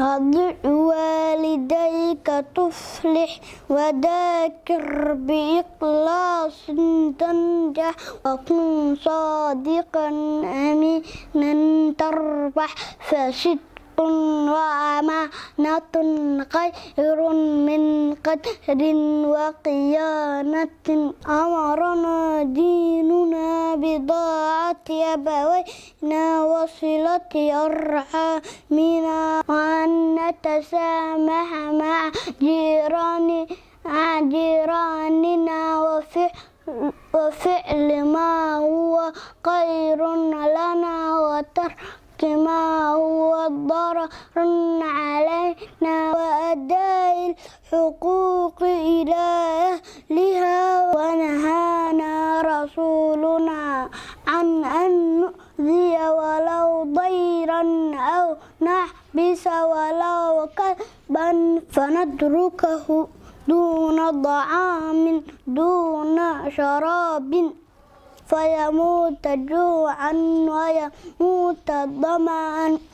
أطع والديك تفلح وذاكر بإخلاص تنجح وكن صادقا أمينا تربح فصدق وأمانة خير من قدر وخيانة أمرنا ديننا بطاعة أبوينا وصلة أرحامنا وأن نتسامح مع جيراننا وفعل ما هو خير لنا وترك ما هو ضرر علينا وأداء الحقوق إلى أهلها ونهانا رسولنا عن أن نؤذي ولو ضيرا أو نحبس ولو كلبا فنتركه دون طعام دون شراب فيموت جوعا ويموت ظمأ